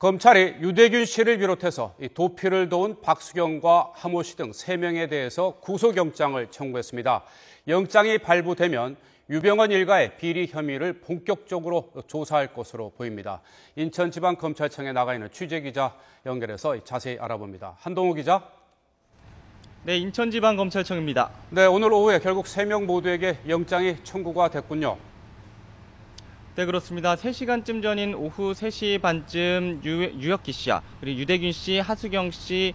검찰이 유대균 씨를 비롯해서 도피를 도운 박수경과 하모 씨 등 3명에 대해서 구속영장을 청구했습니다. 영장이 발부되면 유병헌 일가의 비리 혐의를 본격적으로 조사할 것으로 보입니다. 인천지방검찰청에 나가 있는 취재기자 연결해서 자세히 알아봅니다. 한동호 기자. 네, 인천지방검찰청입니다. 네, 오늘 오후에 결국 3명 모두에게 영장이 청구가 됐군요. 네, 그렇습니다. 3시간쯤 전인 오후 3시 반쯤 유혁기 씨와 그리고 유대균 씨, 하수경 씨,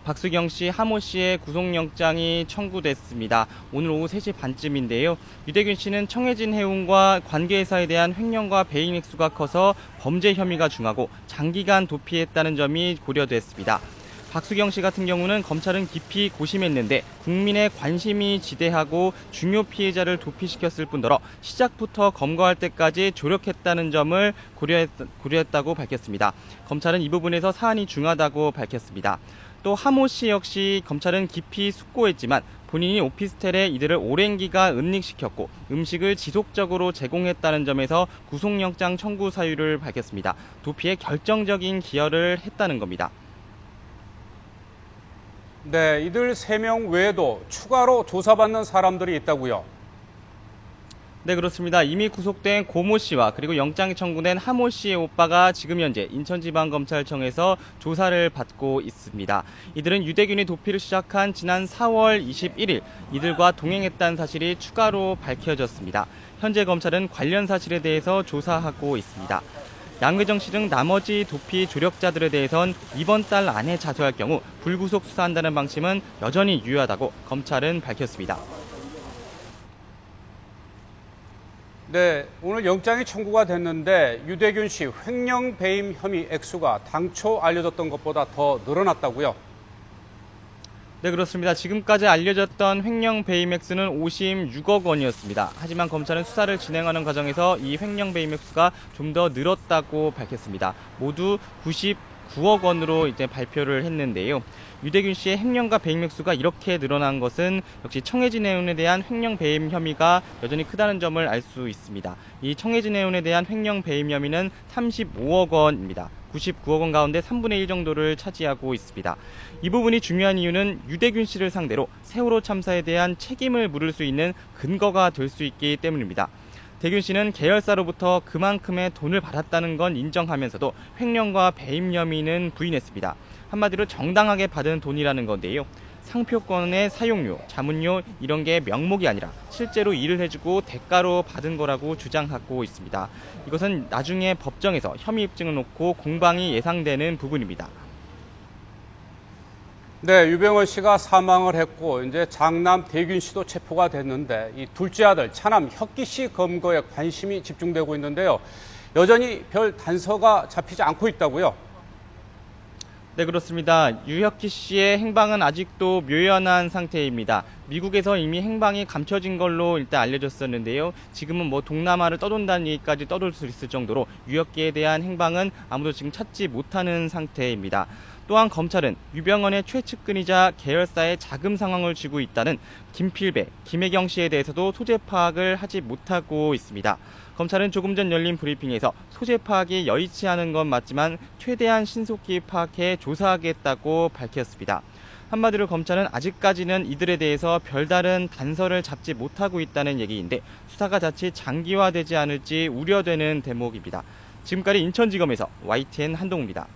박수경 씨, 하모 씨의 구속영장이 청구됐습니다. 오늘 오후 3시 반쯤인데요. 유대균 씨는 청해진 해운과 관계회사에 대한 횡령과 배임 액수가 커서 범죄 혐의가 중하고 장기간 도피했다는 점이 고려됐습니다. 박수경 씨 같은 경우는 검찰은 깊이 고심했는데 국민의 관심이 지대하고 중요 피해자를 도피시켰을 뿐더러 시작부터 검거할 때까지 조력했다는 점을 고려했다고 밝혔습니다. 검찰은 이 부분에서 사안이 중하다고 밝혔습니다. 또 하모 씨 역시 검찰은 깊이 숙고했지만 본인이 오피스텔에 이들을 오랜 기간 은닉시켰고 음식을 지속적으로 제공했다는 점에서 구속영장 청구 사유를 밝혔습니다. 도피에 결정적인 기여를 했다는 겁니다. 네, 이들 3명 외에도 추가로 조사받는 사람들이 있다고요? 네, 그렇습니다. 이미 구속된 고모 씨와 그리고 영장이 청구된 하모 씨의 오빠가 지금 현재 인천지방검찰청에서 조사를 받고 있습니다. 이들은 유대균이 도피를 시작한 지난 4월 21일 이들과 동행했다는 사실이 추가로 밝혀졌습니다. 현재 검찰은 관련 사실에 대해서 조사하고 있습니다. 양회정 씨 등 나머지 도피 조력자들에 대해선 이번 달 안에 자수할 경우 불구속 수사한다는 방침은 여전히 유효하다고 검찰은 밝혔습니다. 네, 오늘 영장이 청구가 됐는데 유대균 씨 횡령 배임 혐의 액수가 당초 알려졌던 것보다 더 늘어났다고요? 네, 그렇습니다. 지금까지 알려졌던 횡령 배임 액수는 56억 원이었습니다. 하지만 검찰은 수사를 진행하는 과정에서 이 횡령 배임 액수가 좀 더 늘었다고 밝혔습니다. 모두 99억 원으로 이제 발표를 했는데요. 유대균 씨의 횡령과 배임 액수가 이렇게 늘어난 것은 역시 청해진 해운에 대한 횡령 배임 혐의가 여전히 크다는 점을 알 수 있습니다. 이 청해진 해운에 대한 횡령 배임 혐의는 35억 원입니다. 99억 원 가운데 3분의 1 정도를 차지하고 있습니다. 이 부분이 중요한 이유는 유대균 씨를 상대로 세월호 참사에 대한 책임을 물을 수 있는 근거가 될 수 있기 때문입니다. 대균 씨는 계열사로부터 그만큼의 돈을 받았다는 건 인정하면서도 횡령과 배임 혐의는 부인했습니다. 한마디로 정당하게 받은 돈이라는 건데요. 상표권의 사용료, 자문료 이런 게 명목이 아니라 실제로 일을 해주고 대가로 받은 거라고 주장하고 있습니다. 이것은 나중에 법정에서 혐의 입증을 놓고 공방이 예상되는 부분입니다. 네, 유병헌 씨가 사망을 했고 이제 장남 대균 씨도 체포가 됐는데 이 둘째 아들 차남 혁기 씨 검거에 관심이 집중되고 있는데요. 여전히 별 단서가 잡히지 않고 있다고요? 네, 그렇습니다. 유혁기 씨의 행방은 아직도 묘연한 상태입니다. 미국에서 이미 행방이 감춰진 걸로 일단 알려졌었는데요. 지금은 동남아를 떠돈다는 얘기까지 떠돌 수 있을 정도로 유혁기에 대한 행방은 아무도 지금 찾지 못하는 상태입니다. 또한 검찰은 유병헌의 최측근이자 계열사의 자금 상황을 쥐고 있다는 김필배, 김혜경 씨에 대해서도 소재 파악을 하지 못하고 있습니다. 검찰은 조금 전 열린 브리핑에서 소재 파악이 여의치 않은 건 맞지만 최대한 신속히 파악해 조사하겠다고 밝혔습니다. 한마디로 검찰은 아직까지는 이들에 대해서 별다른 단서를 잡지 못하고 있다는 얘기인데 수사가 자칫 장기화되지 않을지 우려되는 대목입니다. 지금까지 인천지검에서 YTN 한동우입니다.